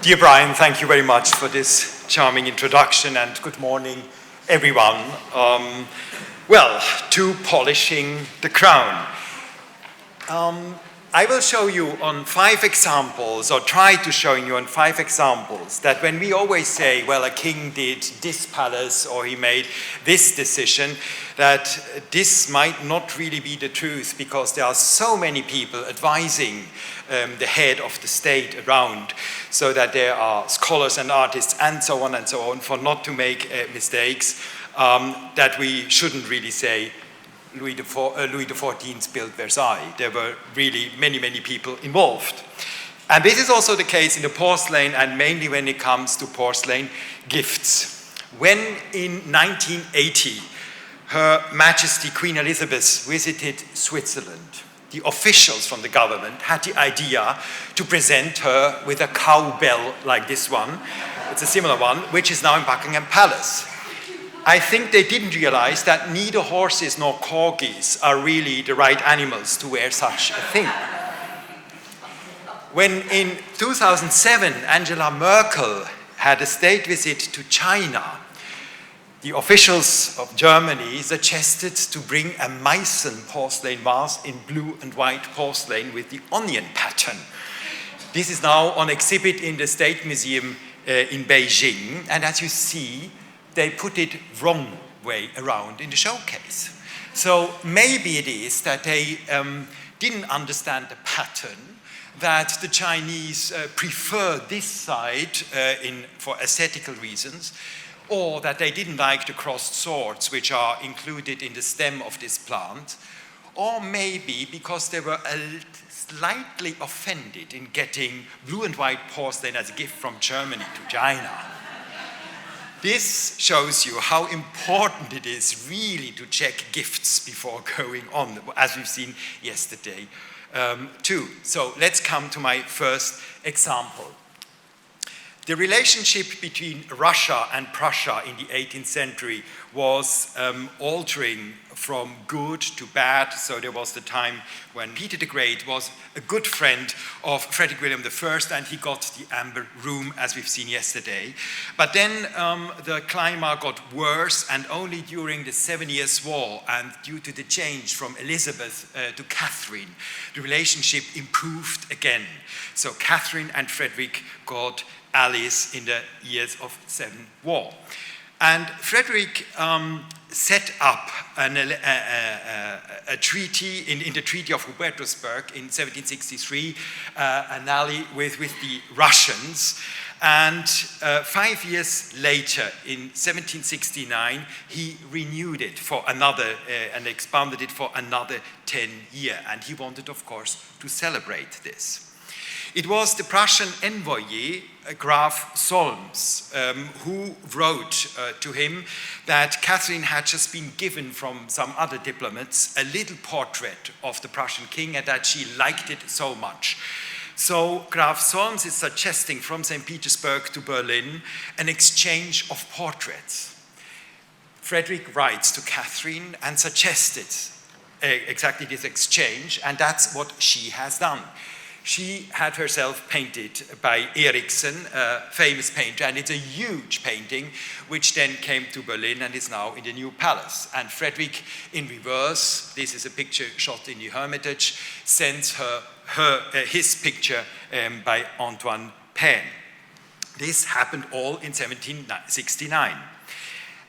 Dear Brian, thank you very much for this charming introduction, and good morning, everyone. To polishing the crown. I will show you on 5 examples, or try to show you on 5 examples, that when we always say, well, a king did this palace or he made this decision, that this might not really be the truth, because there are so many people advising the head of the state around, so that there are scholars and artists and so on for not to make mistakes, that we shouldn't really say Louis XIV built Versailles. There were really many, many people involved. And this is also the case in the porcelain, and mainly when it comes to porcelain gifts. When in 1980, Her Majesty Queen Elizabeth visited Switzerland, the officials from the government had the idea to present her with a cowbell like this one. It's a similar one, which is now in Buckingham Palace. I think they didn't realize that neither horses nor corgis are really the right animals to wear such a thing. When in 2007, Angela Merkel had a state visit to China, the officials of Germany suggested to bring a Meissen porcelain vase in blue and white porcelain with the onion pattern. This is now on exhibit in the State Museum in Beijing, and as you see, they put it wrong way around in the showcase. So maybe it is that they didn't understand the pattern, that the Chinese prefer this side for aesthetical reasons, or that they didn't like the crossed swords which are included in the stem of this plant, or maybe because they were slightly offended in getting blue and white porcelain as a gift from Germany to China. This shows you how important it is really to check gifts before going on, as we've seen yesterday too. So let's come to my first example. The relationship between Russia and Prussia in the 18th century was altering from good to bad. So there was the time when Peter the Great was a good friend of Frederick William I, and he got the Amber Room, as we've seen yesterday. But then the climate got worse, and only during the 7 Years' War and due to the change from Elizabeth to Catherine, the relationship improved again. So Catherine and Frederick got allies in the years of 7 War. And Frederick set up a treaty, in the Treaty of Hubertusburg in 1763, an ally with the Russians. And 5 years later, in 1769, he renewed it for another, and expanded it for another 10 years. And he wanted, of course, to celebrate this. It was the Prussian envoy, Graf Solms, who wrote to him that Catherine had just been given from some other diplomats a little portrait of the Prussian king, and that she liked it so much. So Graf Solms is suggesting from St. Petersburg to Berlin an exchange of portraits. Frederick writes to Catherine and suggested exactly this exchange, and that's what she has done. She had herself painted by Eriksen, a famous painter, and it's a huge painting, which then came to Berlin and is now in the new palace. And Frederick, in reverse, this is a picture shot in the Hermitage, sends his picture by Antoine Pen. This happened all in 1769.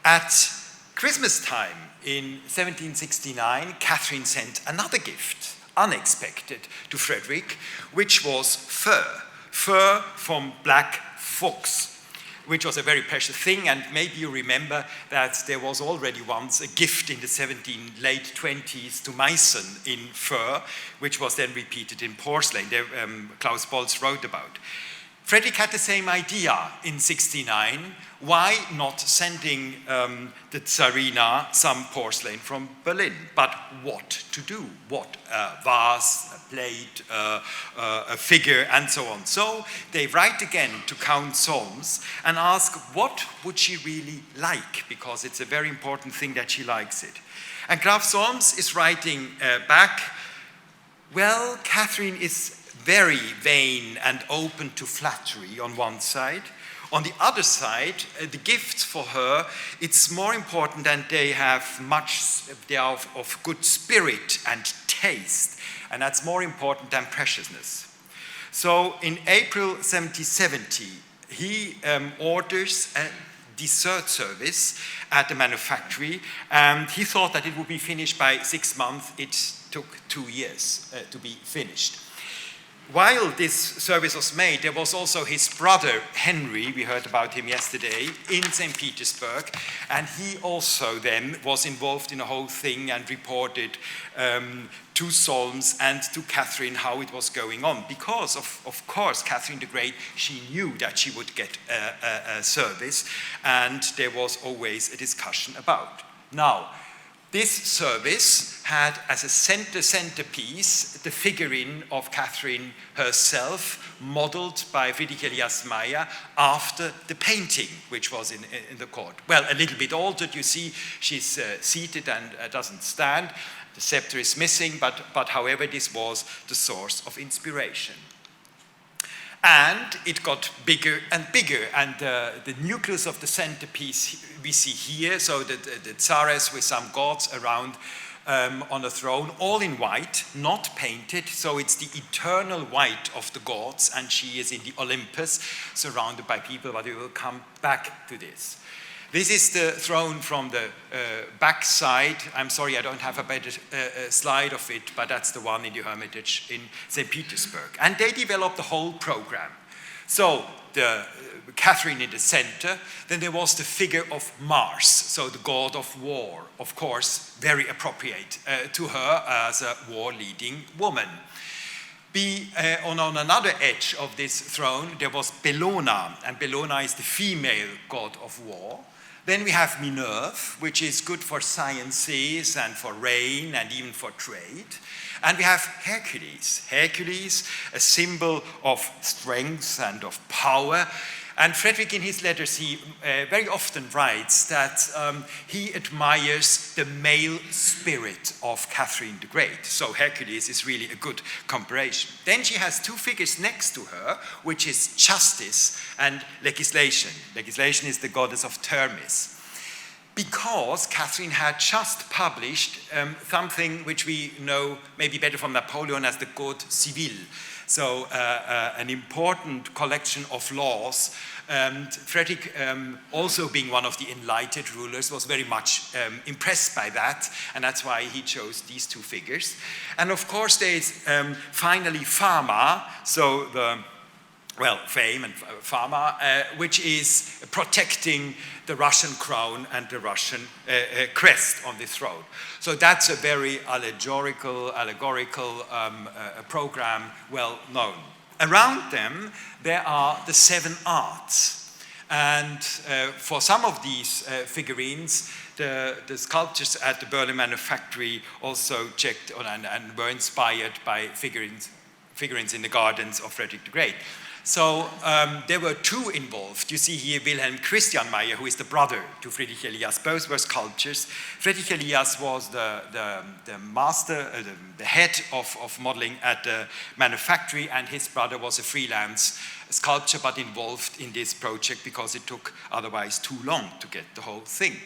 At Christmas time in 1769, Catherine sent another gift, unexpected, to Frederick, which was fur from black fox, which was a very precious thing. And maybe you remember that there was already once a gift in the late 20s to Meissen in fur, which was then repeated in porcelain. Klaus Bolz wrote about. Frederick had the same idea in 69. Why not sending the Tsarina some porcelain from Berlin? But what to do? What? A vase, a plate, a figure, and so on. So they write again to Count Solms and ask, what would she really like? Because it's a very important thing that she likes it. And Graf Solms is writing back, well, Catherine is very vain and open to flattery on one side. On the other side, the gifts for her, it's more important that they are of good spirit and taste, and that's more important than preciousness. So in April 1770, he orders a dessert service at the manufactory, and he thought that it would be finished by 6 months. It took 2 years to be finished. While this service was made, there was also his brother Henry, we heard about him yesterday, in St. Petersburg, and he also then was involved in the whole thing and reported to Solms and to Catherine how it was going on. Because, of course, Catherine the Great, she knew that she would get a service, and there was always a discussion about. Now, this service had as a centerpiece the figurine of Catherine herself, modeled by Friedrich Elias Meyer after the painting, which was in the court. Well, a little bit altered, you see, she's seated and doesn't stand. The scepter is missing, but however, this was the source of inspiration. And it got bigger and bigger, and the nucleus of the centerpiece we see here, so the Tsaress with some gods around on a throne, all in white, not painted, so it's the eternal white of the gods, and she is in the Olympus, surrounded by people, but we will come back to this. This is the throne from the back side. I'm sorry, I don't have a better slide of it, but that's the one in the Hermitage in St. Petersburg. And they developed the whole program. So the Catherine in the center, then there was the figure of Mars, so the god of war, of course, very appropriate to her as a war-leading woman. On another edge of this throne, there was Bellona, and Bellona is the female god of war. Then we have Minerve, which is good for sciences and for rain and even for trade. And we have Hercules. Hercules, a symbol of strength and of power. And Frederick, in his letters, he very often writes that he admires the male spirit of Catherine the Great. So Hercules is really a good comparison. Then she has 2 figures next to her, which is justice and legislation. Legislation is the goddess of Thermis. Because Catherine had just published something which we know maybe better from Napoleon as the Code Civil. So an important collection of laws. And Frederick, also being one of the enlightened rulers, was very much impressed by that, and that's why he chose these 2 figures. And of course there is finally Fama, so fame and Fama, which is protecting the Russian crown and the Russian crest on the throne. So that's a very allegorical program, well known. Around them, there are the 7 arts. And for some of these figurines, the sculptors at the Berlin manufactory also checked on and were inspired by figurines in the gardens of Frederick the Great. So there were 2 involved. You see here Wilhelm Christian Meyer, who is the brother to Friedrich Elias. Both were sculptors. Friedrich Elias was the master, the head of modeling at the manufactory, and his brother was a freelance sculptor, but involved in this project because it took otherwise too long to get the whole thing.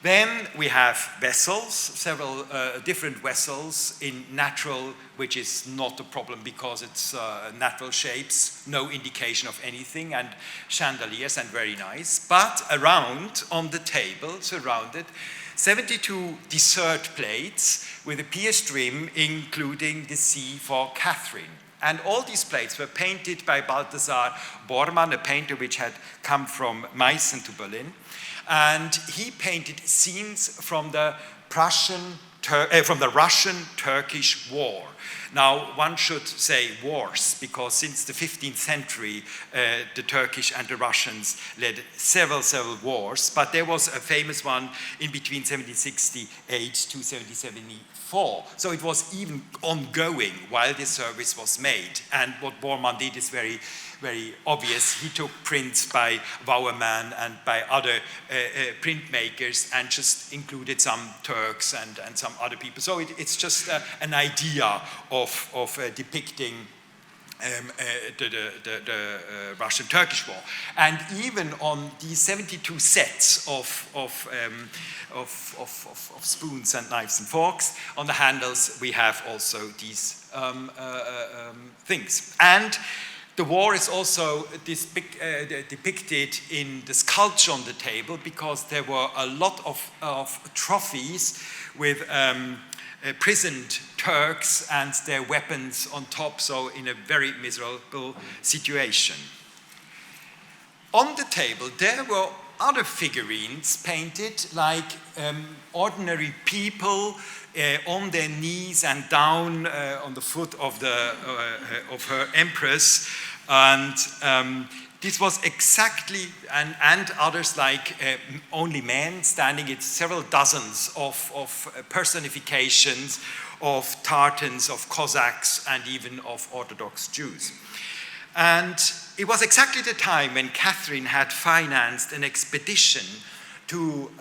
Then we have vessels, several different vessels in natural, which is not a problem because it's natural shapes, no indication of anything, and chandeliers, and very nice. But around, on the table, surrounded, 72 dessert plates with a pierced rim, including the C for Catherine. And all these plates were painted by Balthasar Bormann, a painter which had come from Meissen to Berlin. And he painted scenes from the Russian-Turkish War. Now, one should say wars, because since the 15th century, the Turkish and the Russians led several wars, but there was a famous one in between 1768 to 1774. So it was even ongoing while this service was made. And what Bormann did is very obvious. He took prints by Wouwerman and by other printmakers and just included some Turks and some other people. So it's just an idea of depicting Russian-Turkish War. And even on these 72 sets of spoons and knives and forks, on the handles we have also these things. And the war is also depicted in the sculpture on the table, because there were a lot of trophies with imprisoned Turks and their weapons on top, so in a very miserable situation. On the table there were other figurines painted, like ordinary people on their knees and down on the foot of her empress, and this was exactly, and others like only men standing. It's several dozens of personifications of Tartans, of Cossacks, and even of Orthodox Jews. And it was exactly the time when Catherine had financed an expedition to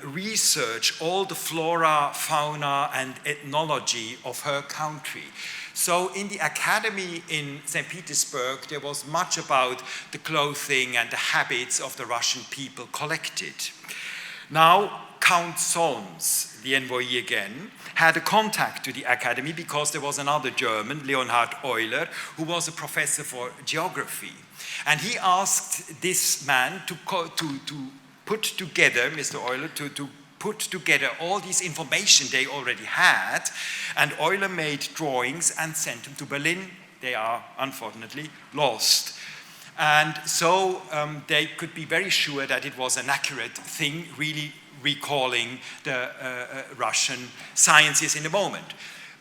research all the flora, fauna, and ethnology of her country. So in the academy in St. Petersburg, there was much about the clothing and the habits of the Russian people collected. Now, Count Solms, the envoy again, had a contact to the academy because there was another German, Leonhard Euler, who was a professor for geography. And he asked this man to put together, Mr. Euler, to put together all this information they already had, and Euler made drawings and sent them to Berlin. They are unfortunately lost. And so they could be very sure that it was an accurate thing, really recalling the Russian sciences in the moment.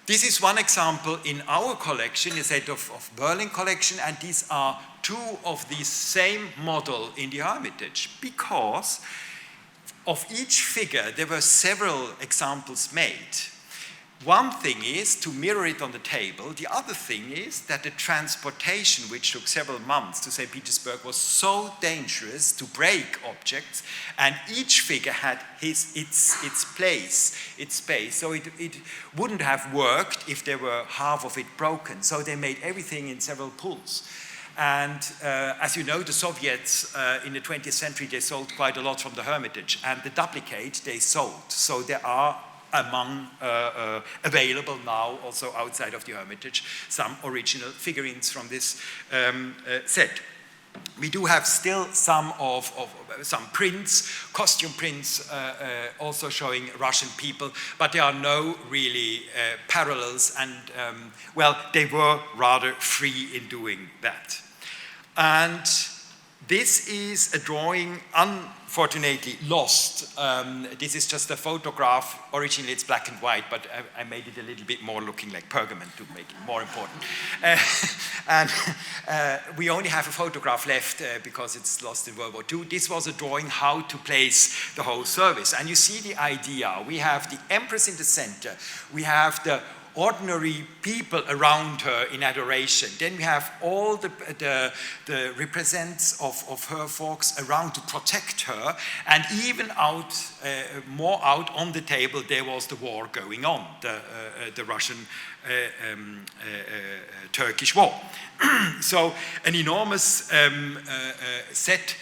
This is one example in our collection, a set of Berlin collection, and these are two of the same model in the Hermitage, because of each figure there were several examples made. One thing is to mirror it on the table. The other thing is that the transportation, which took several months to St. Petersburg, was so dangerous to break objects, and each figure had its place, its space. So it wouldn't have worked if there were half of it broken. So they made everything in several pulls. And as you know, the Soviets in the 20th century, they sold quite a lot from the Hermitage, and the duplicate they sold. So there are among available now, also outside of the Hermitage, some original figurines from this set. We do have still some some prints, costume prints, also showing Russian people, but there are no really parallels, and well, they were rather free in doing that. And this is a drawing, unfortunately lost. This is just a photograph. Originally it's black and white, but I made it a little bit more looking like pergament to make it more important. And we only have a photograph left because it's lost in World War II. This was a drawing how to place the whole service. And you see the idea. We have the Empress in the center. We have the ordinary people around her in adoration. Then we have all the represents of her folks around to protect her, and even more out on the table there was the war going on, the Russian Turkish war. So an enormous set.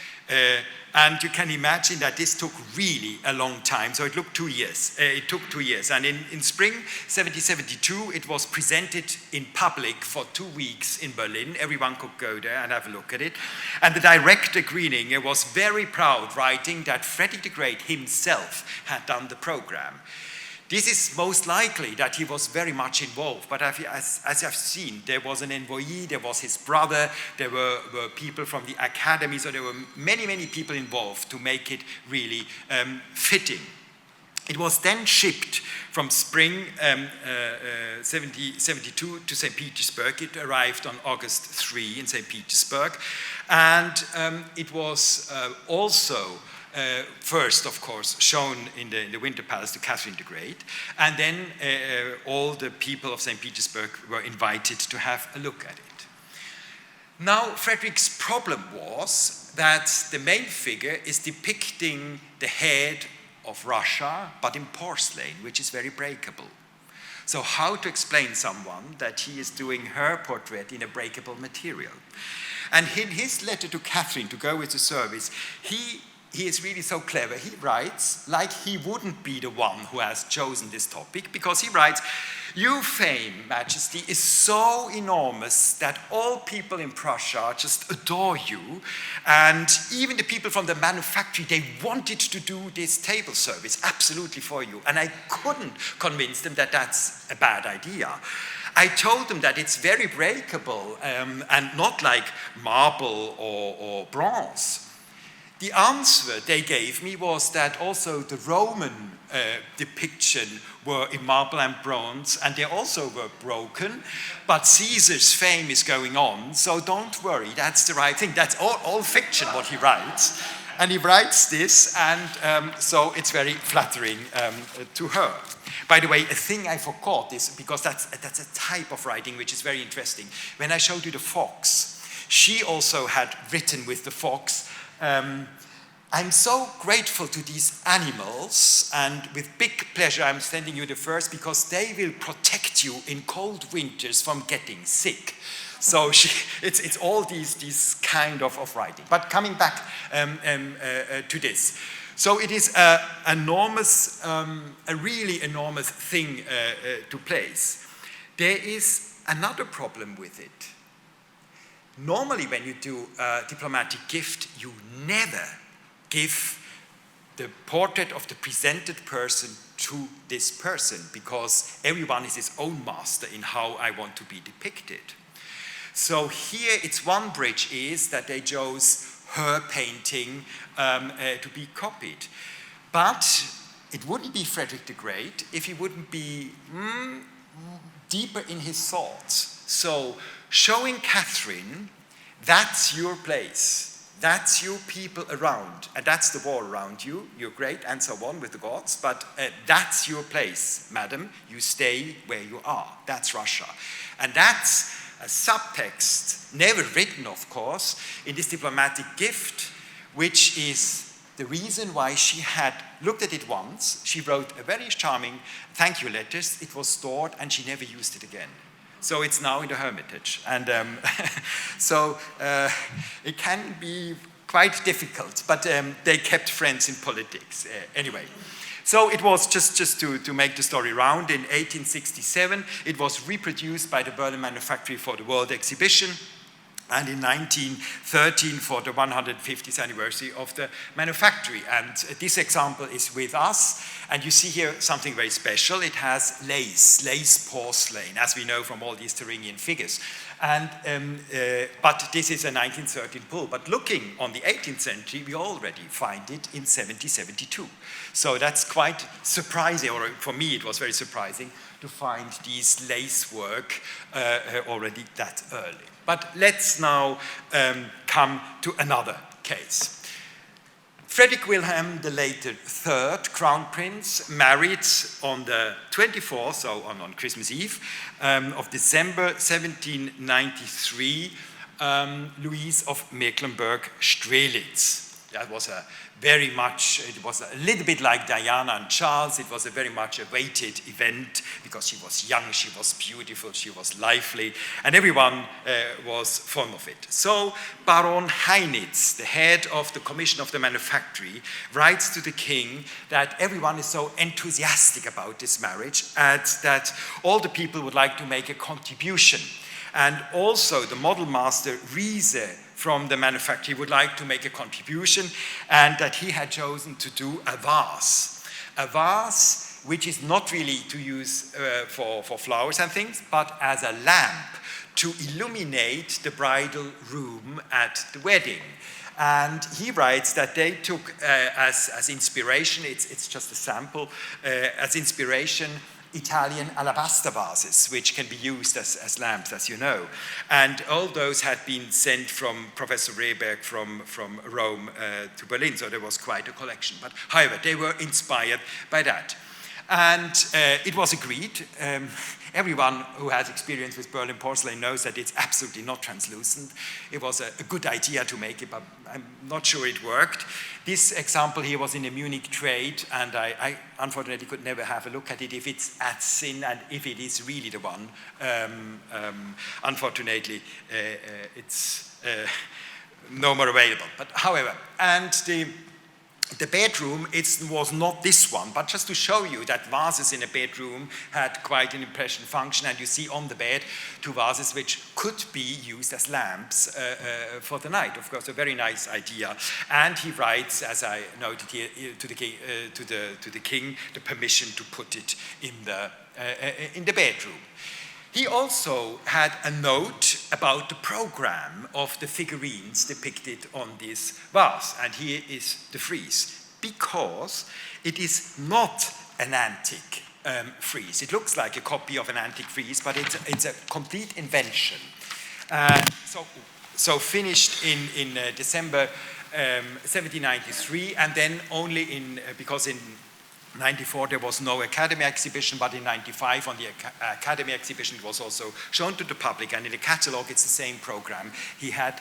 And you can imagine that this took really a long time. So it took 2 years. And in spring 1772, it was presented in public for 2 weeks in Berlin. Everyone could go there and have a look at it. And the director, Grieninger, was very proud, writing that Frederick the Great himself had done the program. This is most likely that he was very much involved, but as I've seen, there was an envoy, there was his brother, there were people from the academy, so there were many, many people involved to make it really fitting. It was then shipped from spring 1772 to St. Petersburg. It arrived on August 3 in St. Petersburg, and it was also first, of course, shown in the Winter Palace to Catherine the Great, and then all the people of St. Petersburg were invited to have a look at it. Now, Frederick's problem was that the main figure is depicting the head of Russia, but in porcelain, which is very breakable. So how to explain someone that he is doing her portrait in a breakable material? And in his letter to Catherine to go with the service, he is really so clever. He writes like he wouldn't be the one who has chosen this topic, because he writes, "Your fame, Majesty, is so enormous that all people in Prussia just adore you. And even the people from the manufactory, they wanted to do this table service absolutely for you. And I couldn't convince them that that's a bad idea. I told them that it's very breakable and not like marble or bronze." The answer they gave me was that also the Roman depiction were in marble and bronze, and they also were broken, but Caesar's fame is going on, so don't worry, that's the right thing. That's all fiction what he writes. And he writes this, and so it's very flattering to her. By the way, a thing I forgot is, because that's a type of writing which is very interesting. When I showed you the fox, she also had written with the fox, "I'm so grateful to these animals, and with big pleasure I'm sending you the first, because they will protect you in cold winters from getting sick." So it's all these kind of writing. But coming back to this. So it is a really enormous thing to place. There is another problem with it. Normally when you do a diplomatic gift, you never give the portrait of the presented person to this person, because everyone is his own master in how I want to be depicted. So here it's one bridge is that they chose her painting to be copied. But it wouldn't be Frederick the Great if he wouldn't be deeper in his thoughts. So showing Catherine, that's your place. That's your people around, and that's the wall around you. You're great, and so on with the gods, but that's your place, madam. You stay where you are. That's Russia. And that's a subtext, never written, of course, in this diplomatic gift, which is the reason why she had looked at it once. She wrote a very charming thank you letters. It was stored, and she never used it again. So it's now in the Hermitage. And so it can be quite difficult, but they kept friends in politics anyway. So it was just to make the story round. In 1867, it was reproduced by the Berlin Manufactory for the World Exhibition, and in 1913 for the 150th anniversary of the manufactory. And this example is with us, and you see here something very special. It has lace porcelain, as we know from all these Thuringian figures. And, but this is a 1913 pull. But looking on the 18th century, we already find it in 1772. So that's quite surprising, or for me it was very surprising to find these lace work already that early. But let's now come to another case. Frederick Wilhelm the later third, Crown Prince, married on the 24th, so on Christmas Eve, of December 1793, Louise of Mecklenburg-Strelitz. That was it was a little bit like Diana and Charles. It was a very much awaited event because she was young, she was beautiful, she was lively, and everyone was fond of it. So Baron Heinitz, the head of the Commission of the Manufactory, writes to the king that everyone is so enthusiastic about this marriage and that all the people would like to make a contribution. And also the model master Riese from the manufactory would like to make a contribution, and that he had chosen to do a vase. A vase which is not really to use for flowers and things, but as a lamp to illuminate the bridal room at the wedding. And he writes that they took as inspiration, it's just a sample, as inspiration, Italian alabaster vases, which can be used as lamps, as you know. And all those had been sent from Professor Rehberg from Rome to Berlin, so there was quite a collection. But however, they were inspired by that. And it was agreed. Everyone who has experience with Berlin porcelain knows that it's absolutely not translucent. It was a good idea to make it, but I'm not sure it worked. This example here was in a Munich trade, and I unfortunately could never have a look at it if it's at thin and if it is really the one. Unfortunately, it's no more available. But however, and the bedroom was not this one, but just to show you that vases in a bedroom had quite an impression function, and you see on the bed 2 vases which could be used as lamps for the night. Of course, a very nice idea. And he writes, as I noted here, to the king, the permission to put it in the bedroom. He also had a note about the program of the figurines depicted on this vase, and here is the frieze, because it is not an antique frieze. It looks like a copy of an antique frieze, but it's a complete invention. So finished in December 1793, and then only because in 94 there was no Academy exhibition, but in 95 on the Academy exhibition it was also shown to the public, and in the catalogue it's the same program he had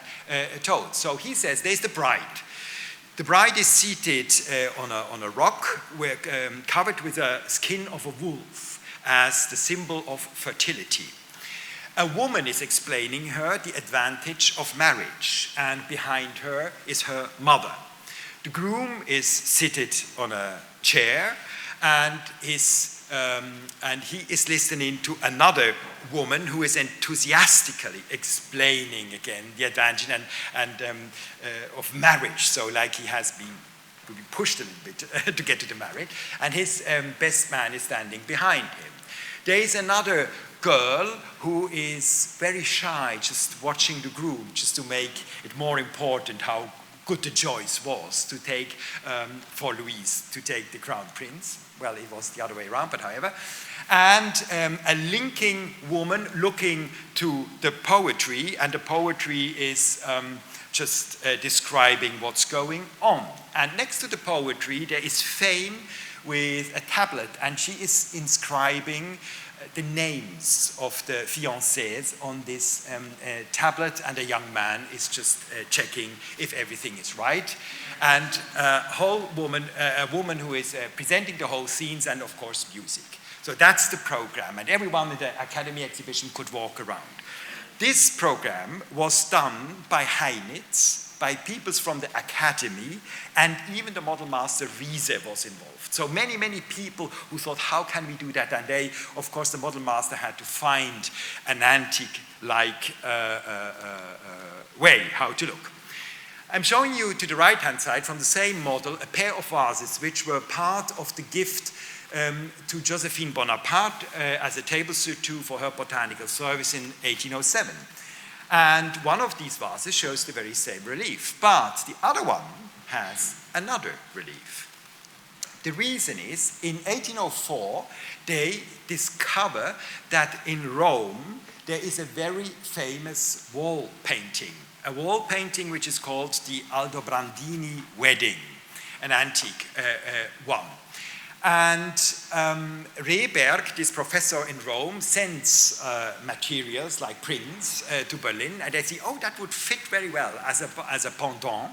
told. So he says there's the bride. The bride is seated on a rock covered with a skin of a wolf as the symbol of fertility. A woman is explaining her the advantage of marriage, and behind her is her mother. The groom is seated on a chair, and he is listening to another woman who is enthusiastically explaining again the advantage of marriage. So like he has been pushed a little bit to get to the marriage, and his best man is standing behind him. There is another girl who is very shy, just watching the groom, just to make it more important how good the choice was to take for Louise to take the crown prince. Well, it was the other way around, but however. And a linking woman looking to the poetry, and the poetry is just describing what's going on. And next to the poetry, there is Fame with a tablet, and she is inscribing the names of the fiancés on this tablet, and a young man is just checking if everything is right. And a woman who is presenting the whole scenes, and of course music. So that's the program, and everyone in the Academy exhibition could walk around. This program was done by Heinitz, by people from the Academy, and even the model master Riese was involved. So many, many people who thought, how can we do that? And they, of course, the model master had to find an antique-like way how to look. I'm showing you to the right-hand side from the same model a pair of vases which were part of the gift to Josephine Bonaparte as a table surtout for her botanical service in 1807. And one of these vases shows the very same relief, but the other one has another relief. The reason is, in 1804, they discover that in Rome there is a very famous wall painting, a wall painting which is called the Aldobrandini Wedding, an antique one. And Rehberg, this professor in Rome, sends materials like prints to Berlin, and they see, oh, that would fit very well as a pendant.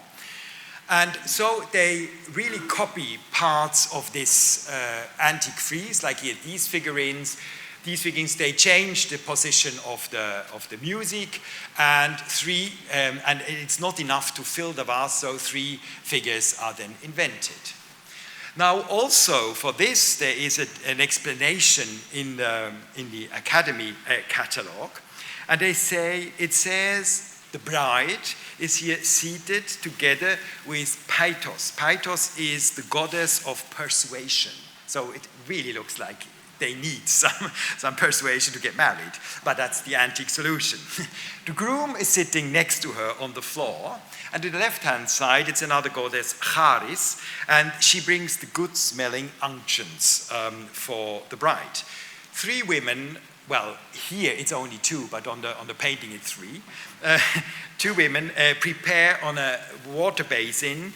And so they really copy parts of this antique frieze, like here, these figurines, they change the position of the music, and and it's not enough to fill the vase, so 3 figures are then invented. Now, also for this, there is an explanation in the Academy catalogue, and it says the bride is here seated together with Pythos. Pythos is the goddess of persuasion, so it really looks like they need some persuasion to get married, but that's the antique solution. The groom is sitting next to her on the floor, and to the left-hand side, it's another goddess, Charis, and she brings the good-smelling unctions for the bride. 3 women, well, here it's only 2, but on the painting it's 3. 2 women prepare on a water basin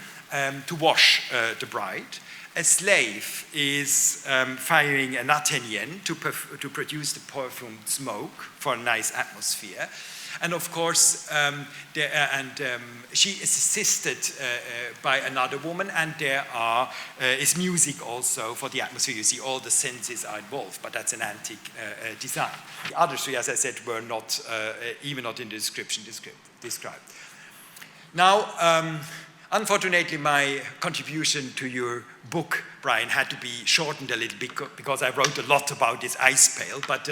to wash the bride, a slave is firing an Athenian to produce the perfumed smoke for a nice atmosphere. And of course, she is assisted by another woman, and there is music also for the atmosphere. You see, all the senses are involved, but that's an antique design. The other three, as I said, were not, even not in the description described. Now, unfortunately, my contribution to your book, Brian, had to be shortened a little bit because I wrote a lot about this ice pail, but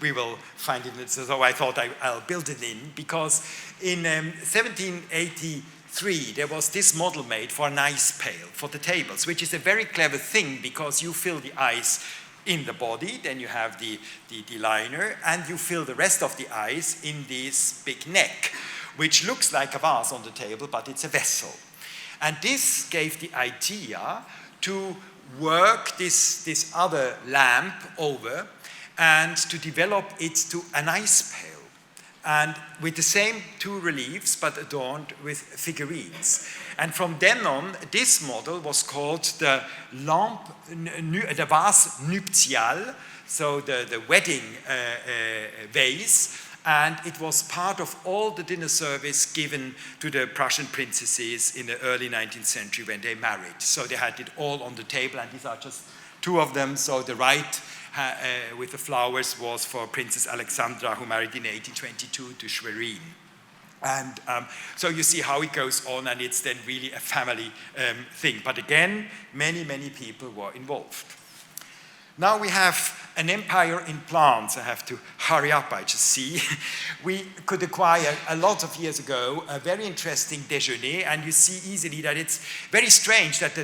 we will find it. So I thought I'll build it in, because in 1783, there was this model made for an ice pail for the tables, which is a very clever thing, because you fill the ice in the body, then you have the liner, and you fill the rest of the ice in this big neck, which looks like a vase on the table, but it's a vessel. And this gave the idea to work this other lamp over and to develop it to an ice pail, and with the same two reliefs, but adorned with figurines. And from then on, this model was called the vase nuptial, so the wedding vase. And it was part of all the dinner service given to the Prussian princesses in the early 19th century when they married. So they had it all on the table, and these are just two of them. So the right with the flowers was for Princess Alexandra, who married in 1822 to Schwerin. And so you see how it goes on, and it's then really a family thing. But again, many, many people were involved. Now we have an empire in plants. I have to hurry up, I just see. We could acquire a lot of years ago a very interesting déjeuner, and you see easily that it's very strange that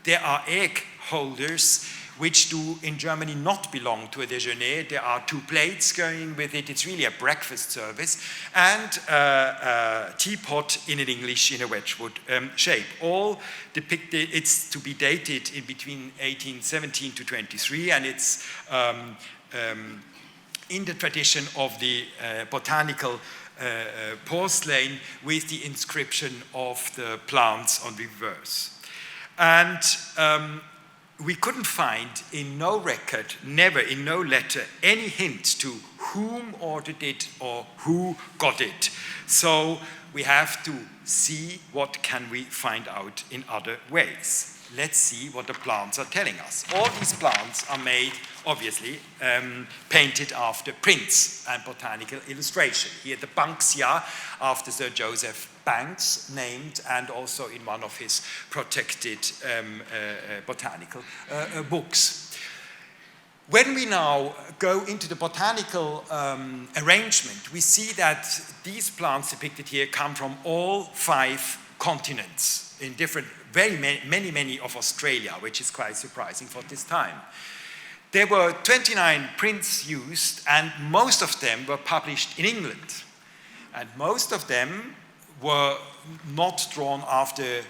there are egg holders which do in Germany not belong to a déjeuner. There are two plates going with it. It's really a breakfast service, and a teapot in an English in a Wedgwood shape. All depicted, it's to be dated in between 1817 to 23, and it's in the tradition of the botanical porcelain with the inscription of the plants on reverse. And we couldn't find in no record, never in no letter, any hint to whom ordered it or who got it. So we have to see what can we find out in other ways. Let's see what the plants are telling us. All these plants are made, obviously, painted after prints and botanical illustration. Here the Banksia after Sir Joseph Banks, named, and also in one of his protected botanical books. When we now go into the botanical arrangement, we see that these plants depicted here come from all 5 continents in different, many of Australia, which is quite surprising for this time. There were 29 prints used, and most of them were published in England. And most of them were not drawn after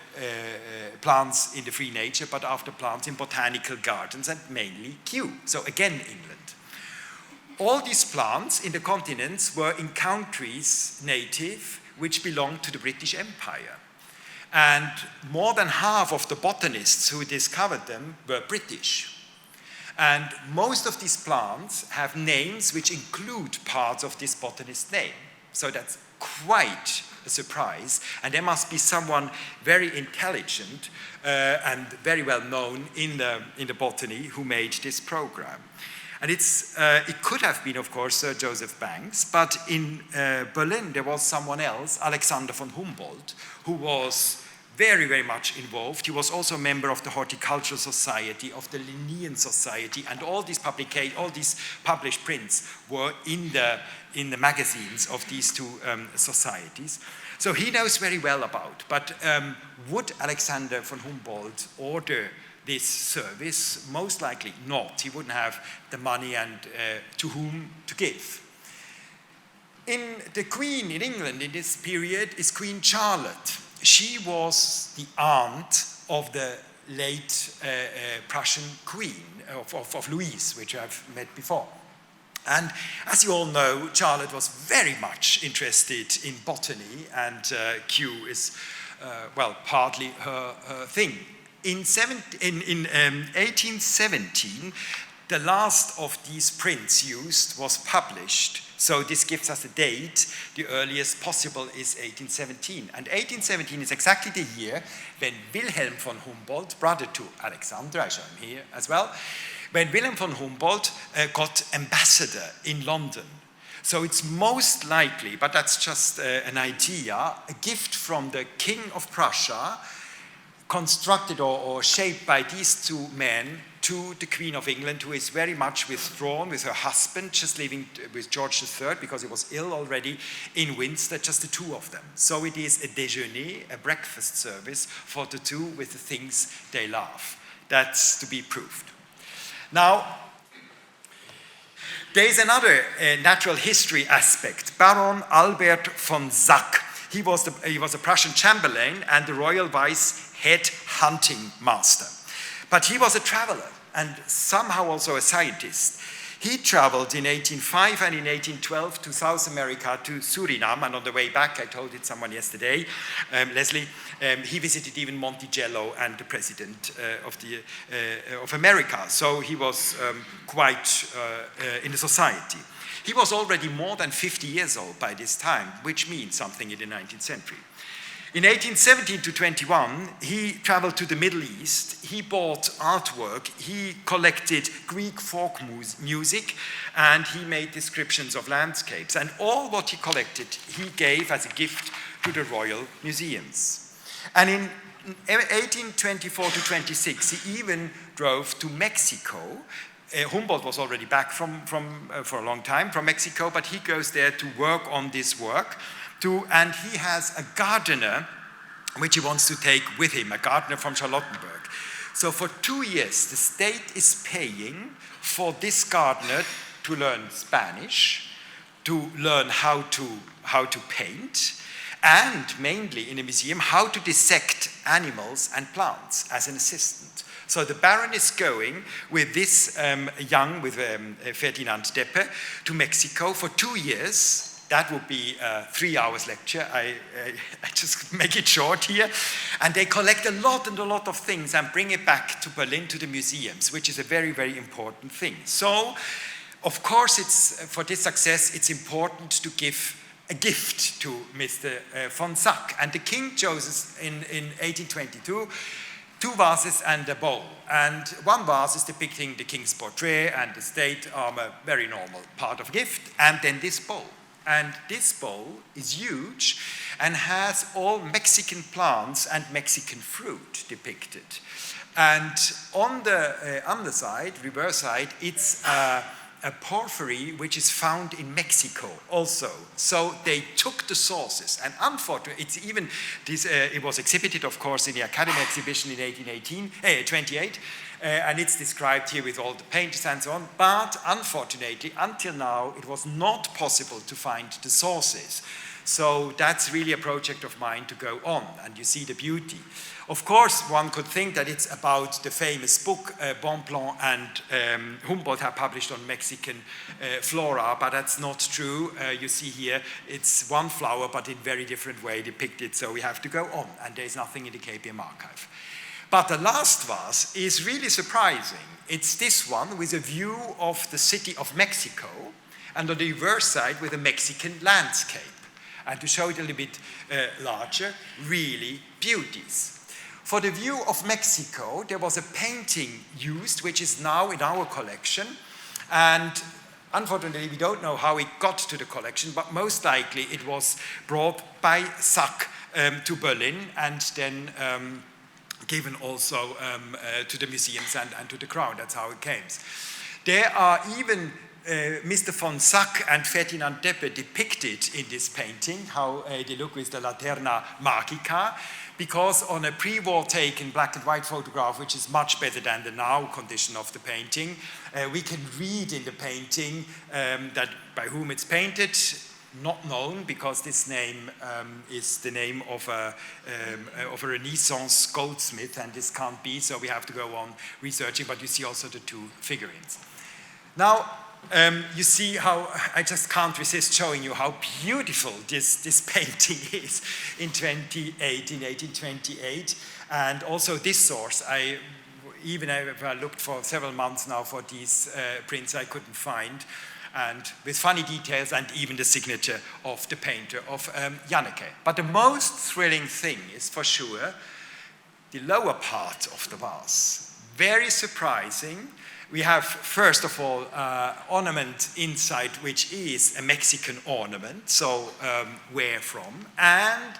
plants in the free nature, but after plants in botanical gardens, and mainly Kew, so again England. All these plants in the continents were in countries native which belonged to the British Empire. And more than half of the botanists who discovered them were British. And most of these plants have names which include parts of this botanist's name. So that's quite a surprise. And there must be someone very intelligent and very well known in the botany who made this program. And it could have been, of course, Sir Joseph Banks, but in Berlin there was someone else, Alexander von Humboldt, who was very, very much involved. He was also a member of the Horticultural Society, of the Linnean Society, and all these published prints were in the magazines of these two societies. So he knows very well about. But would Alexander von Humboldt order this service? Most likely not. He wouldn't have the money and to whom to give. The Queen in England in this period is Queen Charlotte. She was the aunt of the late Prussian Queen, of Louise, which I've met before. And as you all know, Charlotte was very much interested in botany, and Kew is, partly her thing. In 1817, the last of these prints used was published. So this gives us a date. The earliest possible is 1817. And 1817 is exactly the year when Wilhelm von Humboldt, brother to Alexander, I show him here as well, when Wilhelm von Humboldt got ambassador in London. So it's most likely, but that's just an idea, a gift from the King of Prussia, constructed or shaped by these two men to the Queen of England, who is very much withdrawn with her husband, just living with George III because he was ill already in Windsor, just the two of them. So it is a déjeuner, a breakfast service for the two with the things they love. That's to be proved. Now, there is another natural history aspect. Baron Albert von Sack. He was a Prussian chamberlain and the royal vice head hunting master. But he was a traveler and somehow also a scientist. He traveled in 1805 and in 1812 to South America, to Suriname, and on the way back, I told it someone yesterday, Leslie, he visited even Monticello and the president of America. So he was quite in the society. He was already more than 50 years old by this time, which means something in the 19th century. In 1817 to 21, he traveled to the Middle East. He bought artwork. He collected Greek folk music, and he made descriptions of landscapes. And all what he collected, he gave as a gift to the royal museums. And in 1824 to 26, he even drove to Mexico. Humboldt was already back for a long time from Mexico, but he goes there to work on this work. And he has a gardener which he wants to take with him, a gardener from Charlottenburg. So for 2 years, the state is paying for this gardener to learn Spanish, to learn how to paint, and mainly in a museum, how to dissect animals and plants as an assistant. So the Baron is going with this Ferdinand Deppe to Mexico for 2 years. That would be a 3 hours lecture. I just make it short here. And they collect a lot of things and bring it back to Berlin to the museums, which is a very, very important thing. So, of course, for this success, it's important to give a gift to Mr. von Sack. And the king chose in 1822 2 vases and a bowl. And one vase is depicting the king's portrait and the state armor, very normal part of gift. And then this bowl. And this bowl is huge and has all Mexican plants and Mexican fruit depicted. And on the underside, reverse side, it's a porphyry which is found in Mexico also. So they took the sources, and unfortunately, it's even this. It was exhibited, of course, in the Academy exhibition in 1828, and it's described here with all the painters and so on. But unfortunately, until now, it was not possible to find the sources. So that's really a project of mine to go on, and you see the beauty. Of course, one could think that it's about the famous book Bonpland and Humboldt have published on Mexican flora, but that's not true. You see here, it's one flower, but in very different way depicted, so we have to go on, and there's nothing in the KPM archive. But the last vase is really surprising. It's this one with a view of the city of Mexico, and on the reverse side with a Mexican landscape. And to show it a little bit larger, really beauties. For the view of Mexico, there was a painting used, which is now in our collection. And unfortunately, we don't know how it got to the collection, but most likely it was brought by Sack to Berlin and then given also to the museums and to the crown. That's how it came. There are even Mr. von Sack and Ferdinand Deppe depicted in this painting, how they look with the Laterna Magica, because on a pre-war taken black and white photograph, which is much better than the now condition of the painting, we can read in the painting that by whom it's painted, not known, because this name is the name of a Renaissance goldsmith, and this can't be, so we have to go on researching, but you see also the 2 figurines. Now, you see how, I just can't resist showing you how beautiful this painting is in 1828. And also this source, even if I looked for several months now for these prints, I couldn't find. And with funny details and even the signature of the painter of Janneke. But the most thrilling thing is for sure the lower part of the vase. Very surprising. We have, first of all, ornament inside, which is a Mexican ornament, so where from? And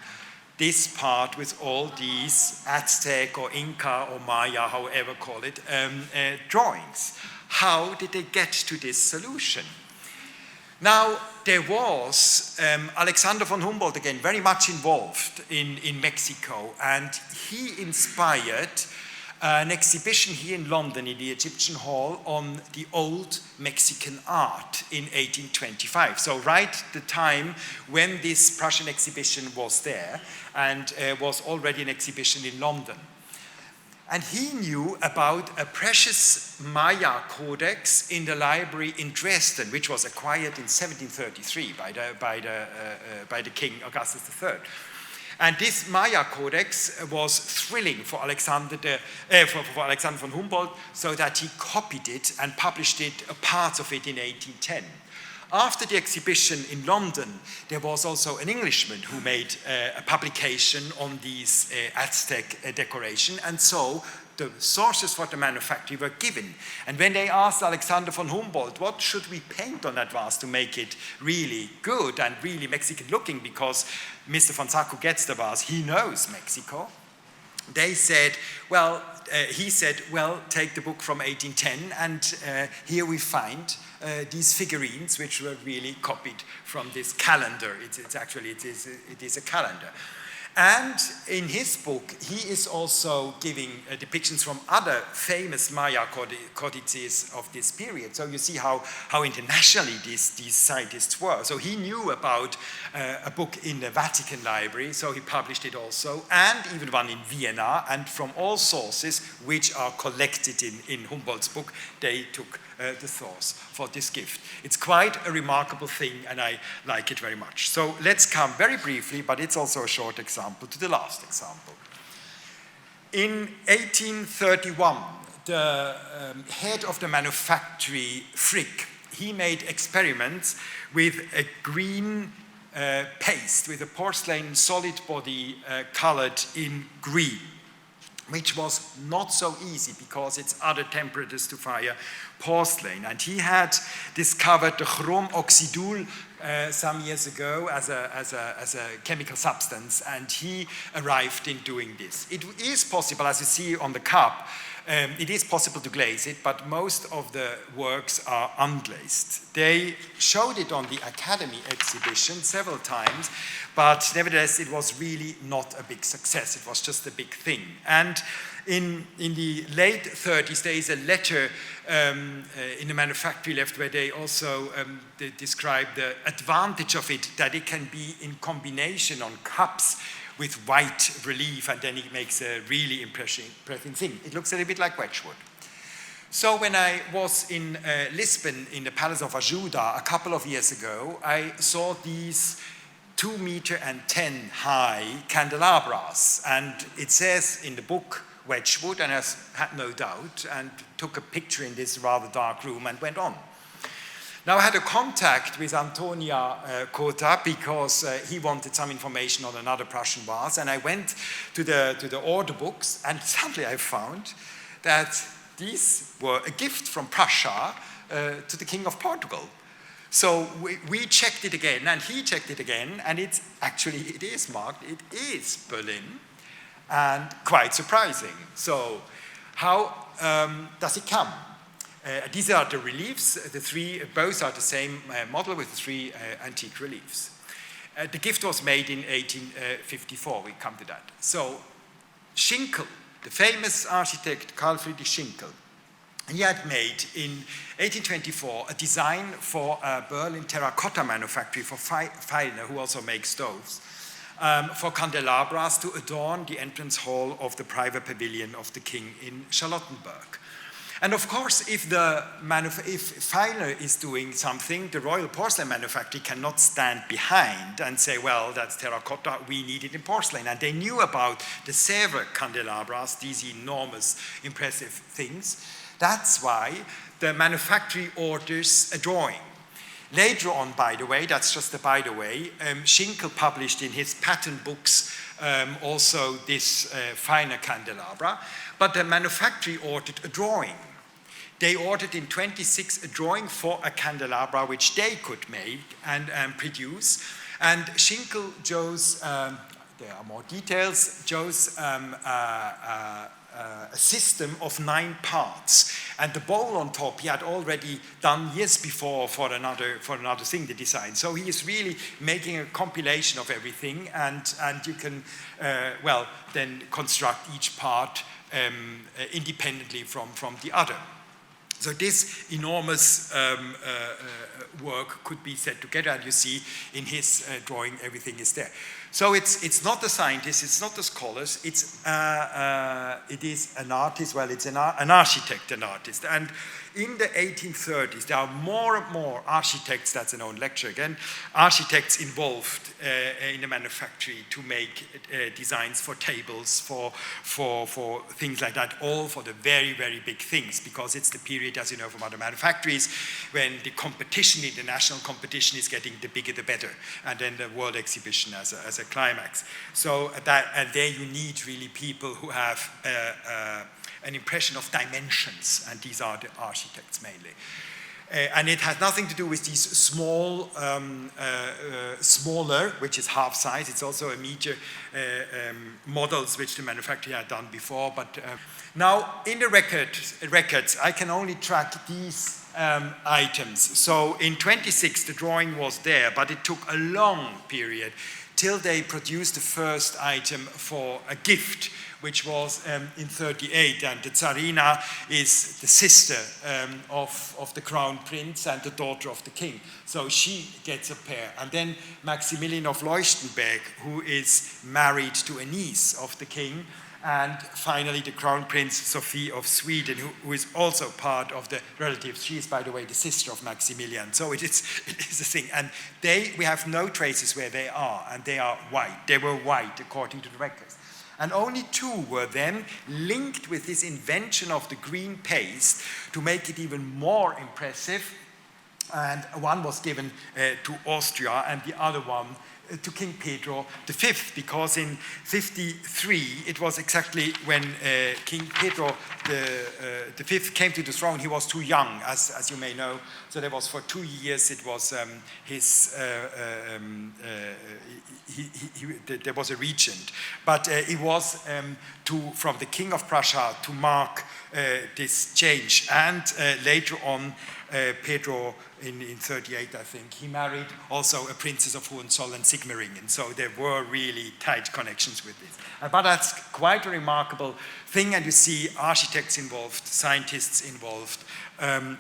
this part with all these Aztec or Inca or Maya, however call it, drawings. How did they get to this solution? Now, there was Alexander von Humboldt, again, very much involved in Mexico, and he inspired an exhibition here in London in the Egyptian Hall on the old Mexican art in 1825. So right the time when this Prussian exhibition was there, and was already an exhibition in London. And he knew about a precious Maya codex in the library in Dresden, which was acquired in 1733 by the King Augustus III. And this Maya codex was thrilling for Alexander von Humboldt, so that he copied it and published it, parts of it, in 1810. After the exhibition in London, there was also an Englishman who made a publication on these Aztec decoration, and so the sources for the manufacture were given. And when they asked Alexander von Humboldt, what should we paint on that vase to make it really good and really Mexican looking, because Mr. von Sacco gets the vase, he knows Mexico. They said, well, he said, well, take the book from 1810, and here we find these figurines, which were really copied from this calendar. It is a calendar. And in his book, he is also giving depictions from other famous Maya codices of this period. So you see how internationally these scientists were. So he knew about a book in the Vatican Library, so he published it also, and even one in Vienna. And from all sources which are collected in Humboldt's book, they took the source for this gift. It's quite a remarkable thing, and I like it very much. So let's come very briefly, but it's also a short example, to the last example. In 1831, the head of the manufactory, Frick, he made experiments with a green paste, with a porcelain solid body colored in green, which was not so easy because it's other temperatures to fire porcelain. And he had discovered the chrome oxidul some years ago as a chemical substance, and he arrived in doing this. It is possible, as you see on the cup, it is possible to glaze it, but most of the works are unglazed. They showed it on the Academy exhibition several times, but nevertheless it was really not a big success. It was just a big thing. And in the late 30s, there is a letter in the manufactory left where they also they describe the advantage of it, that it can be in combination on cups with white relief, and then it makes a really impressive thing. It looks a little bit like Wedgwood. So when I was in Lisbon in the Palace of Ajuda a couple of years ago, I saw these 2.10 meters high candelabras, and it says in the book Wedgwood, and I had no doubt, and took a picture in this rather dark room and went on. Now I had a contact with Antonia Kota because he wanted some information on another Prussian vase, and I went to the order books, and suddenly I found that these were a gift from Prussia to the King of Portugal. So we checked it again, and he checked it again, and it is marked, it is Berlin, and quite surprising. So how does it come? These are the reliefs, both are the same model with the three antique reliefs. The gift was made in 1854, we come to that. So Schinkel, the famous architect Carl Friedrich Schinkel, he had made in 1824 a design for a Berlin terracotta manufactory for Feilner, who also makes stoves, for candelabras to adorn the entrance hall of the private pavilion of the king in Charlottenburg. And of course, if Feiler is doing something, the Royal Porcelain Manufactory cannot stand behind and say, well, that's terracotta, we need it in porcelain. And they knew about the Sèvres candelabras, these enormous, impressive things. That's why the manufactory orders a drawing. Later on, by the way, that's just a by the way, Schinkel published in his pattern books also this finer candelabra, but the manufactory ordered a drawing. They ordered in 26 a drawing for a candelabra which they could make and produce. And Schinkel chose, there are more details, chose a system of 9 parts. And the bowl on top he had already done years before for another thing, the design. So he is really making a compilation of everything, and you can, well, then construct each part independently from the other. So this enormous work could be set together, and you see in his drawing everything is there. So it's not the scientists, it's not the scholars, it is an artist, well, it's an architect, an artist. And in the 1830s, there are more and more architects, that's an own lecture again, architects involved in the manufactory to make designs for tables, for things like that, all for the very, very big things, because it's the period, as you know from other manufactories, when the competition, international competition, is getting the bigger the better, and then the world exhibition as a climax. So and there you need really people who have an impression of dimensions, and these are the architects mainly. And it has nothing to do with these small, smaller, which is half size. It's also a meter models which the manufacturer had done before. But now in the records, I can only track these items. So in 26, the drawing was there, but it took a long period till they produced the first item for a gift, which was in 38, and the Tsarina is the sister of the crown prince and the daughter of the king. So she gets a pair. And then Maximilian of Leuchtenberg, who is married to a niece of the king, and finally the crown prince Sophie of Sweden, who is also part of the relatives. She is, by the way, the sister of Maximilian. So it is a thing. And we have no traces where they are, and they are white. They were white according to the records. And only 2 were then linked with this invention of the green paste to make it even more impressive. And one was given to Austria, and the other one to King Pedro V, because in 53, it was exactly when King Pedro V came to the throne. He was too young, as you may know. So there was for 2 years, it was there was a regent. But it was from the King of Prussia to mark this change. And later on, Pedro in 38, I think, he married also a princess of Hohenzollern and Sigmaringen. So there were really tight connections with this. But that's quite a remarkable thing, and you see architects involved, scientists involved,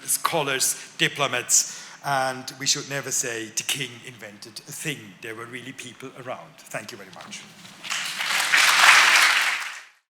scholars, diplomats, and we should never say the king invented a thing. There were really people around. Thank you very much.